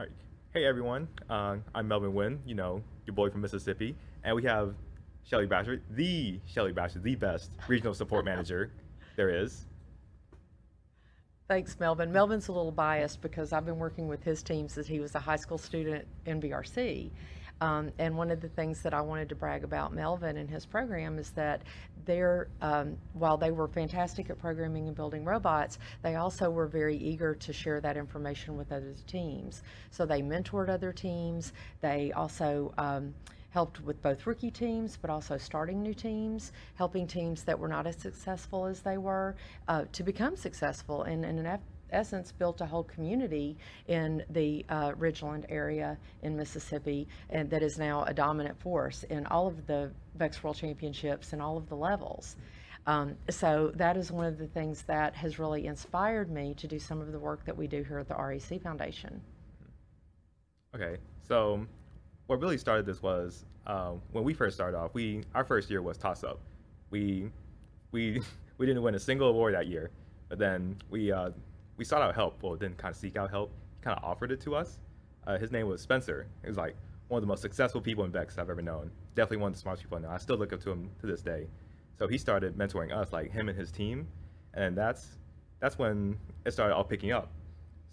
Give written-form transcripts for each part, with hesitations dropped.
All right. Hey everyone, I'm Melvin Wynn, your boy from Mississippi, and we have Shelly Bashir, the best regional support manager there is. Thanks, Melvin. Melvin's a little biased because I've been working with his team since he was a high school student in BRC. And one of the things that I wanted to brag about Melvin and his program is that while they were fantastic at programming and building robots, they also were very eager to share that information with other teams. So they mentored other teams. They also helped with both rookie teams, but also starting new teams, helping teams that were not as successful as they were to become successful, and in essence built a whole community in the Ridgeland area in Mississippi, and that is now a dominant force in all of the VEX World Championships and all of the levels. So that is one of the things that has really inspired me to do some of the work that we do here at the REC Foundation. Okay, so what really started this was when we first started off. Our first year was toss up. We we we didn't win a single award that year, but then we sought out help. Well, didn't kind of seek out help. He kind of offered it to us. His name was Spencer. He was like one of the most successful people in Bex I've ever known. Definitely one of the smartest people I know. I still look up to him to this day. So he started mentoring us, like him and his team, and that's when it started all picking up.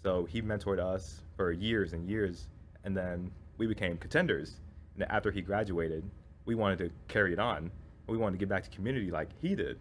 So he mentored us for years and years, and then we became contenders. And then after he graduated, we wanted to carry it on. We wanted to give back to community like he did.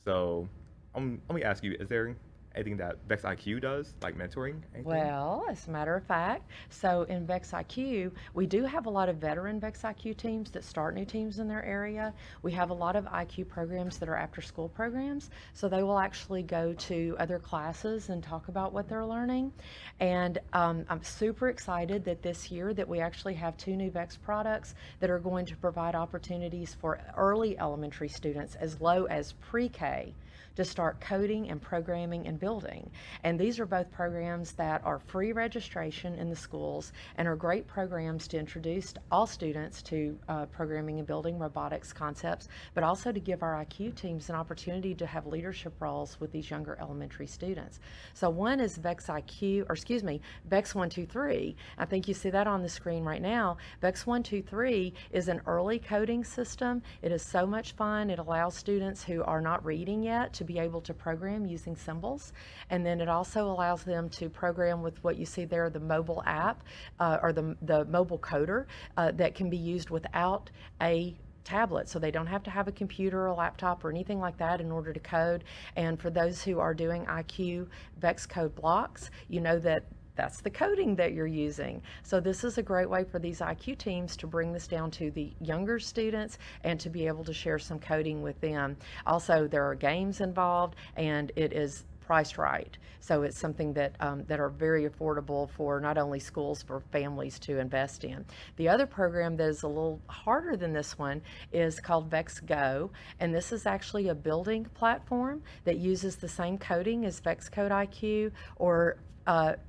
So let me ask you: is there anything that Vex IQ does, like mentoring? Anything? Well, as a matter of fact, so in VEX IQ, we do have a lot of veteran VEX IQ teams that start new teams in their area. We have a lot of IQ programs that are after school programs, so they will actually go to other classes and talk about what they're learning. And I'm super excited that this year that we actually have two new VEX products that are going to provide opportunities for early elementary students as low as pre-K to start coding and programming and building. And these are both programs that are free registration in the schools and are great programs to introduce all students to programming and building robotics concepts, but also to give our IQ teams an opportunity to have leadership roles with these younger elementary students. So one is VEX IQ, or excuse me, VEX 123. I think you see that on the screen right now. VEX 123 is an early coding system. It is so much fun. It allows students who are not reading yet to be able to program using symbols. And then it also allows them to program with what you see there, the mobile app or the mobile coder that can be used without a tablet, so they don't have to have a computer or a laptop or anything like that in order to code. And for those who are doing IQ VEX code blocks, you know that that's the coding that you're using. So this is a great way for these IQ teams to bring this down to the younger students and to be able to share some coding with them. Also, there are games involved, and it is priced right. So it's something that are very affordable for not only schools, for families to invest in. The other program that is a little harder than this one is called VEX Go, and this is actually a building platform that uses the same coding as VEX Code IQ or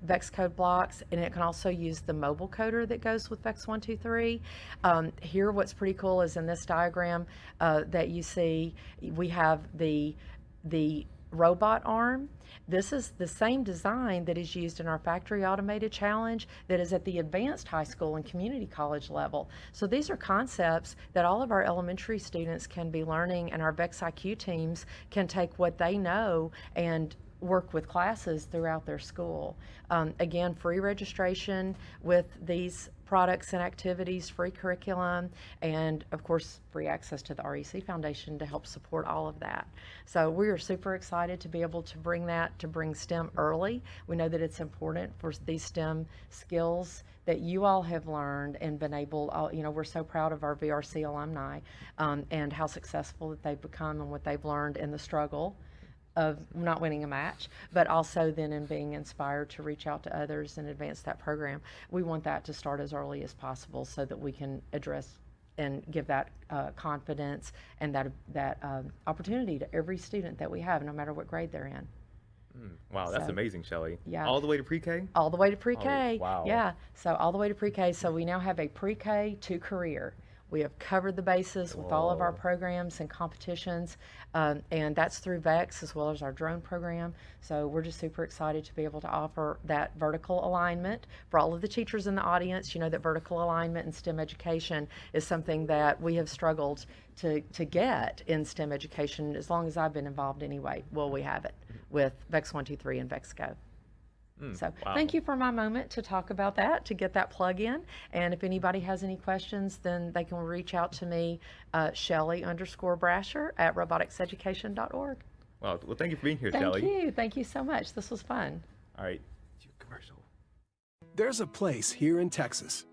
VEX code blocks, and it can also use the mobile coder that goes with VEX 123. Here, what's pretty cool is in this diagram that you see, we have the robot arm. This is the same design that is used in our factory automated challenge that is at the advanced high school and community college level. So these are concepts that all of our elementary students can be learning, and our VEX IQ teams can take what they know and work with classes throughout their school. Again, free registration with these products and activities, free curriculum, and of course, free access to the REC Foundation to help support all of that. So we are super excited to be able to bring STEM early. We know that it's important for these STEM skills that you all have learned and been able, we're so proud of our VRC alumni and how successful that they've become and what they've learned in the struggle of not winning a match, but also then in being inspired to reach out to others and advance that program. We want that to start as early as possible so that we can address and give that confidence and that opportunity to every student that we have, no matter what grade they're in. Wow, that's So, amazing, Shelly. yeah, All the way to pre-K? all the way to Oh, pre-K. wow. Yeah, so all the way to pre-K. So we now have a pre-K to career. We have covered the bases with all of our Whoa. programs and competitions, and that's through VEX as well as our drone program. So we're just super excited to be able to offer that vertical alignment for all of the teachers in the audience. You know that vertical alignment in STEM education is something that we have struggled to get in STEM education as long as I've been involved anyway. Well, we have it with VEX 123 and VEX Go. So Wow. thank you for my moment to talk about that, to get that plug in. And if anybody has any questions, then they can reach out to me, Shelli_Brasher at roboticseducation.org. Well, thank you for being here, Thank Shelli. you. Thank you so much. This was fun. All right. Commercial. There's a place here in Texas